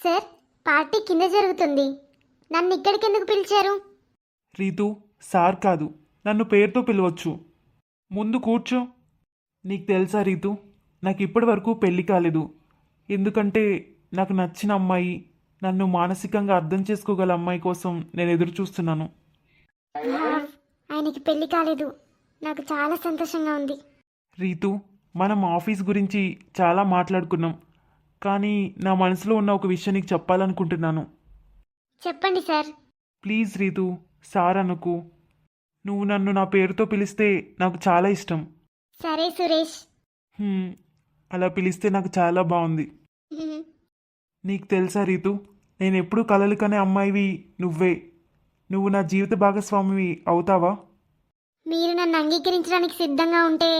Sir, party కింద జరుగుతుంది. నన్ను ఇక్కడికి ఎందుకు పిలిచారు? రీతు, సార్ కాదు, నన్ను పేరుతో పిలవచ్చు. ముందు కూర్చో. నీకు తెలుసా రీతు, నాకు ఇప్పటి వరకు పెళ్లి కాలేదు. ఎందుకంటే నాకు నచ్చిన అమ్మాయి, నన్ను మానసికంగా అర్థం చేసుకోగల అమ్మాయి కోసం నేను ఎదురు చూస్తున్నాను. వావ్, ఆయనకి పెళ్లి కాలేదు. నాకు చాలా సంతోషంగా ఉంది. రీతు, మనం ఆఫీస్ గురించి చాలా మాట్లాడుకున్నాం, కానీ నా మనసులో ఉన్న ఒక విషయం నీకు చెప్పాలనుకుంటున్నాను. చెప్పండి సార్. ప్లీజ్ రీతు, సార్ అనుకు. నువ్వు నన్ను నా పేరుతో పిలిస్తే నాకు చాలా ఇష్టం. సరే సురేష్. అలా పిలిస్తే నాకు చాలా బాగుంది. నీకు తెలుసా రీతు, నేను ఎప్పుడూ కలలు కనే అమ్మాయివి నువ్వే. నువ్వు నా జీవిత భాగస్వామివి అవుతావా? మీరు నన్ను అంగీకరించడానికి సిద్ధంగా ఉంటే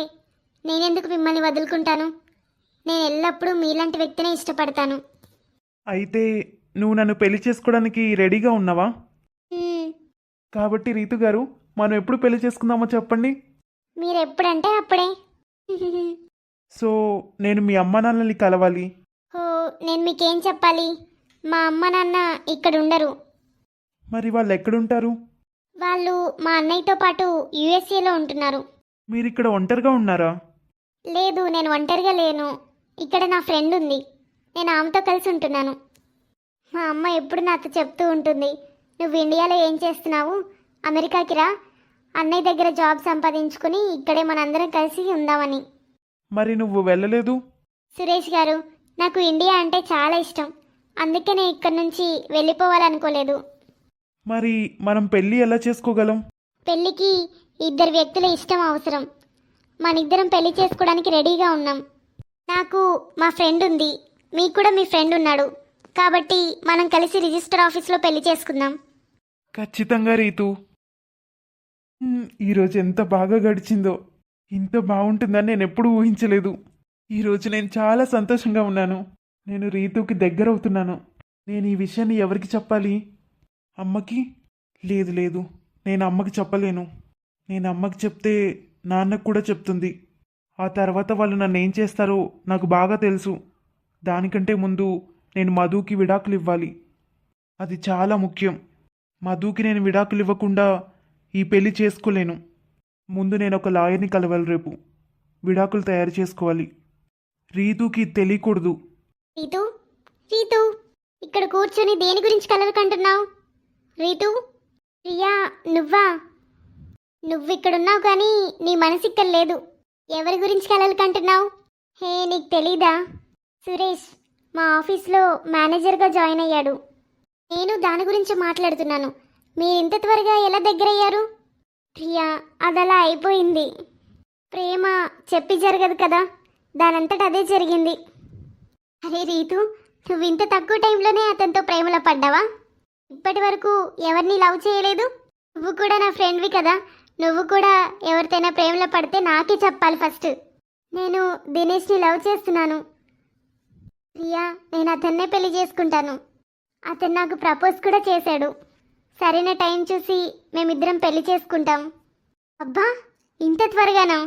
నేనెందుకు మిమ్మల్ని వదులుకుంటాను? నేను ఎల్లప్పుడూ మీలాంటి వ్యక్తినే ఇష్టపడతాను. అయితే నువ్వు నన్ను పెళ్లి చేసుకోవడానికి రెడీగా ఉన్నావా? మ్మ్. కాబట్టి రీతు గారు, మనం ఎప్పుడు పెళ్లి చేసుకుందామో చెప్పండి. మీరు ఎప్పుడంటే అప్పుడే. సో నేను మీ అమ్మ నాన్నల్ని కలవాలి. ఓ, నేను మీకేం చెప్పాలి? మా అమ్మ నాన్న ఇక్కడ ఉండరు. మరి వాళ్ళు ఎక్కడుంటారు? వాళ్ళు మా అన్నయ్యతో పాటు యుఎస్ఏలో ఉంటున్నారు. మీరు ఇక్కడ ఒంటరిగా ఉన్నారా? లేదు, నేను ఒంటరిగా లేను. ఇక్కడ నా ఫ్రెండ్ ఉంది. నేను ఆమెతో కలిసి ఉంటున్నాను. మా అమ్మ ఎప్పుడు నాతో చెప్తూ ఉంటుంది, నువ్వు ఇండియాలో ఏం చేస్తున్నావు, అమెరికాకి రా, అన్నయ్య దగ్గర జాబ్ సంపాదించుకుని ఇక్కడే మనందరం కలిసి ఉందామని. మరి నువ్వు వెళ్ళలేదు? సురేష్ గారు, నాకు ఇండియా అంటే చాలా ఇష్టం. అందుకే నేను ఇక్కడి నుంచి వెళ్ళిపోవాలనుకోలేదు. మరి మనం పెళ్ళి ఎలా చేసుకోగలం? పెళ్ళికి ఇద్దరు వ్యక్తుల ఇష్టం అవసరం. మనిద్దరం పెళ్లి చేసుకోవడానికి రెడీగా ఉన్నాం. నాకు మా ఫ్రెండ్ ఉంది, మీకు కూడా మీ ఫ్రెండ్ ఉన్నాడు. కాబట్టి మనం కలిసి రిజిస్టర్ ఆఫీస్లో పెళ్లి చేసుకుందాం. ఖచ్చితంగా రీతు. ఈరోజు ఎంత బాగా గడిచిందో. ఇంత బాగుంటుందని నేను ఎప్పుడూ ఊహించలేదు. ఈరోజు నేను చాలా సంతోషంగా ఉన్నాను. నేను రీతుకి దగ్గర అవుతున్నాను. నేను ఈ విషయాన్ని ఎవరికి చెప్పాలి? అమ్మకి? లేదు లేదు, నేను అమ్మకి చెప్పలేను. నేను అమ్మకి చెప్తే నాన్నకు కూడా చెప్తుంది. ఆ తర్వాత వాళ్ళు నన్ను ఏం చేస్తారో నాకు బాగా తెలుసు. దానికంటే ముందు నేను మధుకి విడాకులు ఇవ్వాలి. అది చాలా ముఖ్యం. మధుకి నేను విడాకులు ఇవ్వకుండా ఈ పెళ్లి చేసుకోలేను. ముందు నేను ఒక లాయర్ని కలవాలి. రేపు విడాకులు తయారు చేసుకోవాలి. రీతుకి తెలియకూడదు. రీతు, రీతు, ఇక్కడ కూర్చొని దేని గురించి కలలు కంటున్నావు? రీతు, ప్రియా, నువ్వా? నువ్వు ఇక్కడున్నావు కానీ నీ మనసు ఇక్కడ లేదు. ఎవరి గురించి కలలు కంటున్నావు? హే, నీకు తెలీదా? సురేష్ మా ఆఫీస్లో మేనేజర్గా జాయిన్ అయ్యాడు. నేను దాని గురించి మాట్లాడుతున్నాను. మీరు ఇంత త్వరగా ఎలా దగ్గరయ్యారు? ప్రియా, అదలా అయిపోయింది. ప్రేమ చెప్పి జరగదు కదా, దానంతట అదే జరిగింది. అరే రీతు, నువ్వు ఇంత తక్కువ టైంలోనే అతనితో ప్రేమలో పడ్డావా? ఇప్పటి వరకు ఎవరిని లవ్ చేయలేదు. నువ్వు కూడా నా ఫ్రెండ్వి కదా, నువ్వు కూడా ఎవరితోనైనా ప్రేమలో పడితే నాకే చెప్పాలి ఫస్ట్. నేను దినేష్ని లవ్ చేస్తున్నాను. ప్రియా, నేను అతన్నే పెళ్లి చేసుకుంటాను. అతను నాకు ప్రపోజ్ కూడా చేశాడు. సరైన టైం చూసి మేమిద్దరం పెళ్లి చేసుకుంటాం. అబ్బా, ఇంత త్వరగానా?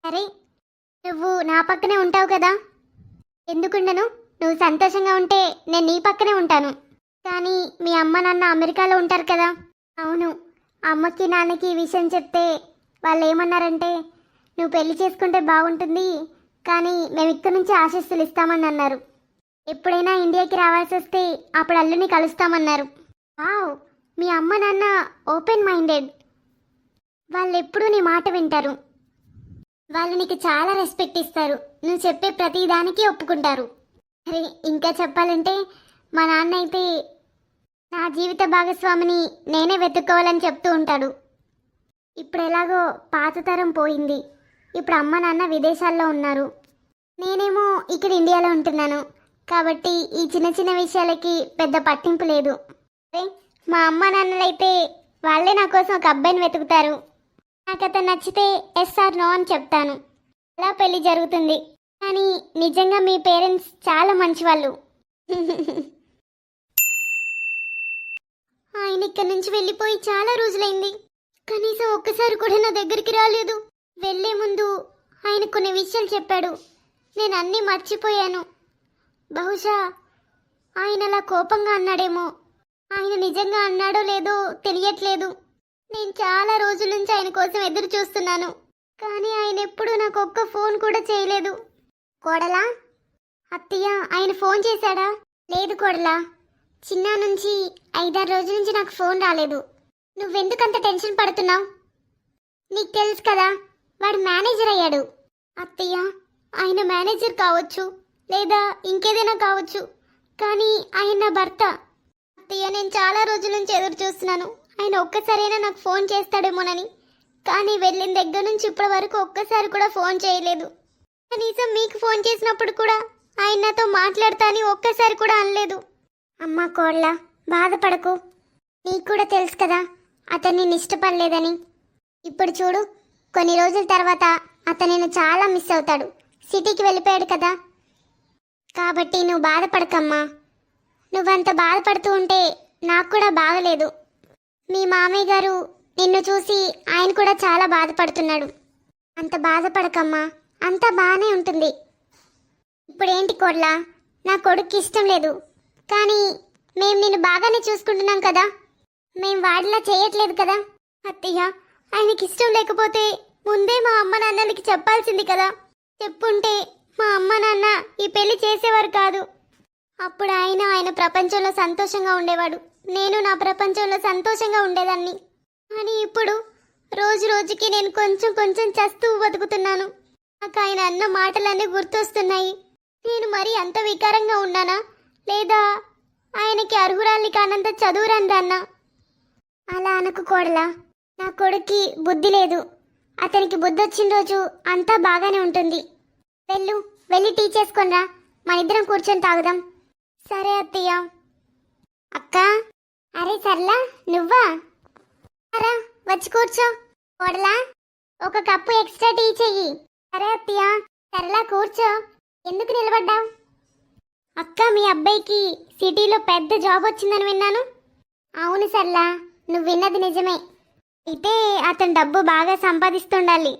సరే, నువ్వు నా పక్కనే ఉంటావు కదా. ఎందుకుండను? నువ్వు సంతోషంగా ఉంటే నేను నీ పక్కనే ఉంటాను. కానీ మీ అమ్మ నాన్న అమెరికాలో ఉంటారు కదా. అవును, అమ్మకి నాన్నకి ఈ విషయం చెప్తే వాళ్ళు ఏమన్నారంటే, నువ్వు పెళ్లి చేసుకుంటే బాగుంటుంది, కానీ మేము ఇక్కడి నుంచి ఆశీస్సులు ఇస్తామని అన్నారు. ఎప్పుడైనా ఇండియాకి రావాల్సి వస్తే అప్పుడు అల్లుని కలుస్తామన్నారు. వావ్, మీ అమ్మ నాన్న ఓపెన్ మైండెడ్. వాళ్ళు ఎప్పుడూ నీ మాట వింటారు. వాళ్ళు నీకు చాలా రెస్పెక్ట్ ఇస్తారు. నువ్వు చెప్పే ప్రతి దానికి ఒప్పుకుంటారు. అరే, ఇంకా చెప్పాలంటే మా నాన్న అయితే నా జీవిత భాగస్వామిని నేనే వెతుక్కోవాలని చెప్తూ ఉంటాడు. ఇప్పుడు ఎలాగో పాత తరం పోయింది. ఇప్పుడు అమ్మ నాన్న విదేశాల్లో ఉన్నారు. నేనేమో ఇక్కడ ఇండియాలో ఉంటున్నాను. కాబట్టి ఈ చిన్న చిన్న విషయాలకి పెద్ద పట్టింపు లేదు. మా అమ్మ నాన్నలైతే వాళ్ళే నా కోసం ఒక అబ్బాయిని వెతుకుతారు. నాకు అతను నచ్చితే ఎస్ ఆర్ నో అని చెప్తాను. అలా పెళ్లి జరుగుతుంది. కానీ నిజంగా మీ పేరెంట్స్ చాలా మంచివాళ్ళు. ఆయన ఇక్కడి నుంచి వెళ్ళిపోయి చాలా రోజులైంది. కనీసం ఒక్కసారి కూడా నా దగ్గరికి రాలేదు. వెళ్లే ముందు ఆయన కొన్ని విషయాలు చెప్పాడు. నేను అన్నీ మర్చిపోయాను. బహుశా ఆయన ఆయన అలా కోపంగా అన్నాడేమో. ఆయన నిజంగా అన్నాడో లేదో తెలియట్లేదు. నేను చాలా రోజుల నుంచి ఆయన కోసం ఎదురు చూస్తున్నాను, కానీ ఆయన ఎప్పుడూ నాకు ఒక్క ఫోన్ కూడా చేయలేదు. కోడలా, అత్తయ్య ఆయన ఫోన్ చేశాడా? లేదు కోడలా, చిన్న నుంచి 5-6 రోజుల నుంచి నాకు ఫోన్ రాలేదు. నువ్వెందుకంత టెన్షన్ పడుతున్నావు? నీకు తెలుసు కదా, వాడు మేనేజర్ అయ్యాడు. అత్తయ్య, ఆయన మేనేజర్ కావచ్చు లేదా ఇంకేదైనా కావచ్చు, కానీ ఆయన నా భర్త. అత్తయ్య, నేను చాలా రోజుల నుంచి ఎదురు చూస్తున్నాను ఆయన ఒక్కసారైనా నాకు ఫోన్ చేస్తాడేమోనని. కానీ వెళ్ళిన దగ్గర నుంచి ఇప్పటి వరకు ఒక్కసారి కూడా ఫోన్ చేయలేదు. కనీసం మీకు ఫోన్ చేసినప్పుడు కూడా ఆయన నాతో మాట్లాడతా అని ఒక్కసారి కూడా అనలేదు. అమ్మా కోళ్ళ, బాధపడకు. నీకు కూడా తెలుసు కదా అతన్ని నేను ఇష్టపడలేదని. ఇప్పుడు చూడు, కొన్ని రోజుల తర్వాత అతను నేను చాలా మిస్ అవుతాడు. సిటీకి వెళ్ళిపోయాడు కదా. కాబట్టి నువ్వు బాధపడకమ్మా. నువ్వంత బాధపడుతూ ఉంటే నాకు కూడా బాగలేదు. మీ మామయ్య గారు నిన్ను చూసి ఆయన కూడా చాలా బాధపడుతున్నాడు. అంత బాధపడకమ్మా, అంతా బాగానే ఉంటుంది. ఇప్పుడేంటి కోడ్లా, నా కొడుక్కి ఇష్టం లేదు, కానీ మేము నిన్ను బాగానే చూసుకుంటున్నాం కదా. మేం వాడిలా చేయట్లేదు కదా. అత్తయ్య, ఆయనకి ఇష్టం లేకపోతే ముందే మా అమ్మ నాన్నలకి చెప్పాల్సింది కదా. చెప్పుంటే మా అమ్మ నాన్న ఈ పెళ్లి చేసేవారు కాదు. అప్పుడు ఆయన ప్రపంచంలో సంతోషంగా ఉండేవాడు, నేను నా ప్రపంచంలో సంతోషంగా ఉండేదాన్ని. కానీ ఇప్పుడు రోజు రోజుకి నేను కొంచెం కొంచెం చస్తూ బతుకుతున్నాను. నాకు ఆయన అన్న మాటలన్నీ గుర్తొస్తున్నాయి. నేను మరీ అంత వికారంగా ఉన్నానా, లేదా ఆయనకి అర్హురాల్ని కానంత చదువురందన్నా? అలా అనకు కోడలా, నా కొడుక్కి బుద్ధి లేదు. అతనికి బుద్ధి వచ్చిన రోజు అంతా బాగానే ఉంటుంది. వెళ్ళి టీ చేసుకొనిరా, మన ఇద్దరం కూర్చొని తాగుదాం. సరే అత్తయ్య. అక్క, అరే సర్లా, నువ్వా? రా, వచ్చి కూర్చో. కోడలా, ఒక కప్పు ఎక్స్ట్రా టీ చెయ్యి. సరే అత్తయ్య. సర్లా, కూర్చో. ఎందుకు నిలబడ్డావు? అక్క, మీ అబ్బాయికి సిటీలో పెద్ద జాబ్ వచ్చిందని విన్నాను. అవును సర్లా, నువ్వు విన్నది నిజమే. అయితే అతను డబ్బు బాగా సంపాదిస్తుండాలి.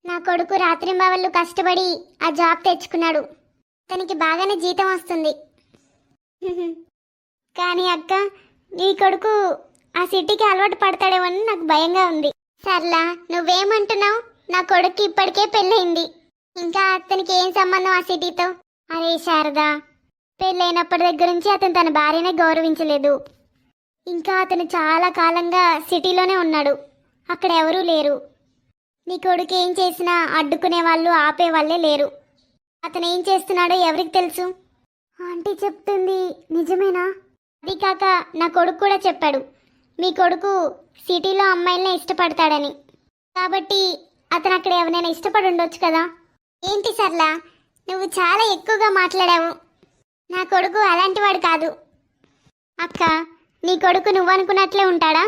నా కొడుకు రాత్రింబవళ్ళు కష్టపడి ఆ జాబ్ తెచ్చుకున్నాడు. అతనికి బాగానే జీతం వస్తుంది. కానీ అక్క, నీ కొడుకు ఆ సిటీకి అలవాటు పడతాడేమని నాకు భయంగా ఉంది. సర్లా, నువ్వేమంటున్నావు? నా కొడుకు ఇప్పటికే పెళ్ళయింది, ఇంకా అతనికి ఏం సంబంధం ఆ సిటీతో? అరే శారదా, పెళ్ళైనప్పటి దగ్గర నుంచి అతను తన భార్యనే గౌరవించలేదు. ఇంకా అతను చాలా కాలంగా సిటీలోనే ఉన్నాడు, అక్కడ ఎవరూ లేరు. నీ కొడుకు ఏం చేసినా అడ్డుకునే వాళ్ళు, ఆపే వాళ్ళే లేరు. అతను ఏం చేస్తున్నాడో ఎవరికి తెలుసు? ఆంటీ చెప్తుంది నిజమేనా? అది కాక నా కొడుకు కూడా చెప్పాడు, మీ కొడుకు సిటీలో అమ్మాయిలనే ఇష్టపడతాడని. కాబట్టి అతను అక్కడ ఎవరైనా ఇష్టపడి ఉండొచ్చు కదా. ఏంటి సర్లా, నువ్వు చాలా ఎక్కువగా మాట్లాడావు. నా కొడుకు అలాంటి వాడు కాదు. అక్క, నీ కొడుకు నువ్వు అనుకున్నట్లే ఉంటాడా?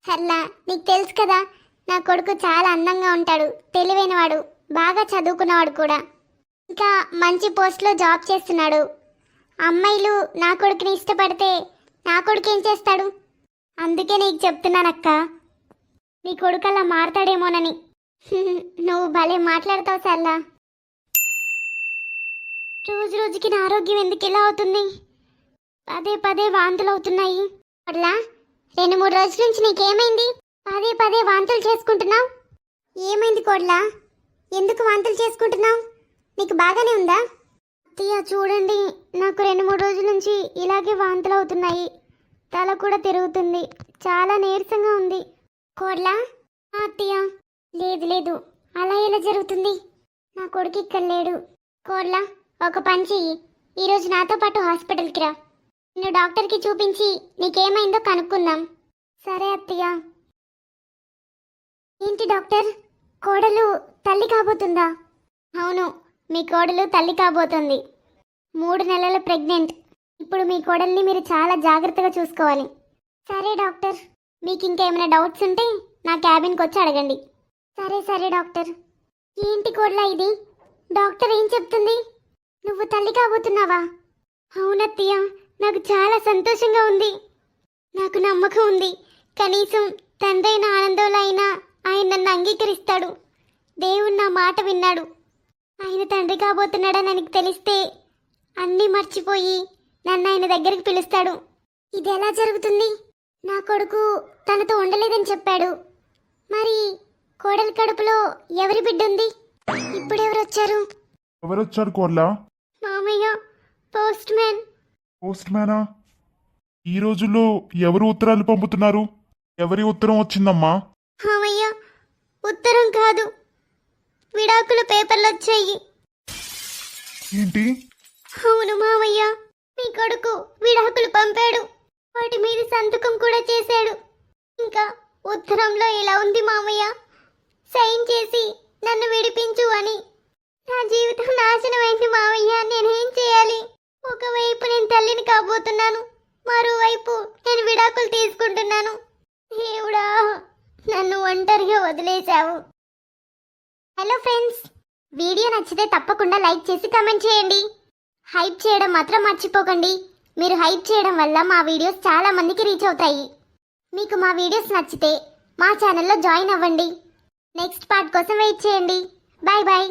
సర్లా, నీకు తెలుసు కదా, నా కొడుకు చాలా అందంగా ఉంటాడు, తెలివైనవాడు, బాగా చదువుకున్నవాడు కూడా. ఇంకా మంచి పోస్ట్లో జాబ్ చేస్తున్నాడు. అమ్మాయిలు నా కొడుకుని ఇష్టపడితే నా కొడుకు ఏం చేస్తాడు? అందుకే నీకు చెప్తున్నానక్క, నీ కొడుకు అలా మారతాడేమోనని. నువ్వు భలే మాట్లాడతావు సర్లా. రోజు రోజుకి నా ఆరోగ్యం ఎందుకు ఇలా అవుతుంది? పదే పదే వాంతులు అవుతున్నాయి. అట్లా 2-3 రోజుల నుంచి నీకేమైంది? పదే పదే వాంతులు చేసుకుంటున్నావు. ఏమైంది కోడ్లా, ఎందుకు వాంతులు చేసుకుంటున్నావు? నీకు బాగానే ఉందా? అత్తయ్య చూడండి, నాకు 2-3 రోజుల నుంచి ఇలాగే వాంతులు అవుతున్నాయి. తల కూడా తిరుగుతుంది, చాలా నీరసంగా ఉంది. కోడ్లా? అత్తయ్య, లేదు అలా ఎలా జరుగుతుంది? నా కొడుకు ఇక్కడ లేడు. కోడ్లా, ఒక పని చెయ్యి, ఈరోజు నాతో పాటు హాస్పిటల్కి రా. నిన్ను డాక్టర్కి చూపించి నీకేమైందో కనుక్కుందాం. సరే అత్తయ్య. ఏంటి డాక్టర్, కోడలు తల్లి కాబోతుందా? అవును, మీ కోడలు తల్లి కాబోతుంది. 3 నెలల ప్రెగ్నెంట్. ఇప్పుడు మీ కోడల్ని మీరు చాలా జాగ్రత్తగా చూసుకోవాలి. సరే డాక్టర్, మీకు ఇంకేమైనా డౌట్స్ ఉంటే నా క్యాబిన్కి వచ్చి అడగండి. సరే డాక్టర్. ఏంటి కోడలా ఇది? డాక్టర్ ఏం చెప్తుంది? నువ్వు తల్లి కాబోతున్నావా? అవునత్తయ్య, నాకు చాలా సంతోషంగా ఉంది. నాకు నమ్మకం ఉంది, కనీసం తండ్రైన ఆనందంలో అయినా ఆయన నన్ను అంగీకరిస్తాడు. దేవుడు నా మాట విన్నాడు. ఆయన తండ్రి కాబోతున్నాడని నాకు తెలిస్తే అన్నీ మర్చిపోయి నన్ను ఆయన దగ్గరికి పిలుస్తాడు. ఇది ఎలా జరుగుతుంది? నా కొడుకు తనతో ఉండలేదని చెప్పాడు. మరి కోడలి కడుపులో ఎవరి బిడ్డ ఉంది? ఇప్పుడెవరు వచ్చారు? ఎవరొచ్చారు కోర్లా? మామయ్య, పోస్ట్ మ్యాన్. పోస్ట్ మ్యానా? ఈ రోజుల్లో ఎవరు ఉత్తరాలు పంపుతున్నారు? ఎవరి ఉత్తరం వచ్చిందమ్మా? మామయ్య, ఉత్తరం కాదు, విడాకుల పేపర్లు వచ్చాయి. ఏంటి? అవును మామయ్య, మీ కొడుకు విడాకులు పంపాడు. వాటి మీద సంతకం కూడా చేశాడు. ఇంకా ఉత్తరంలో ఇలా ఉంది మామయ్య, సైన్ చేసి నన్ను విడిపించు అని. నా జీవితం నాశనమైంది మామయ్య. నేనేం చేయాలి? ఒకవైపు నేను తల్లిని కాబోతున్నాను, మరోవైపు నేను విడాకులు తీసుకుంటున్నాను. దేవుడా, నన్ను ఒంటరిగా వదిలేశావు. హలో ఫ్రెండ్స్, వీడియో నచ్చితే తప్పకుండా లైక్ చేసి కామెంట్ చేయండి. హైప్ చేయడం మాత్రం మర్చిపోకండి. మీరు హైప్ చేయడం వల్ల మా వీడియోస్ చాలా మందికి రీచ్ అవుతాయి. మీకు మా వీడియోస్ నచ్చితే మా ఛానల్లో జాయిన్ అవ్వండి. నెక్స్ట్ పార్ట్ కోసం వెయిట్ చేయండి. Bye bye.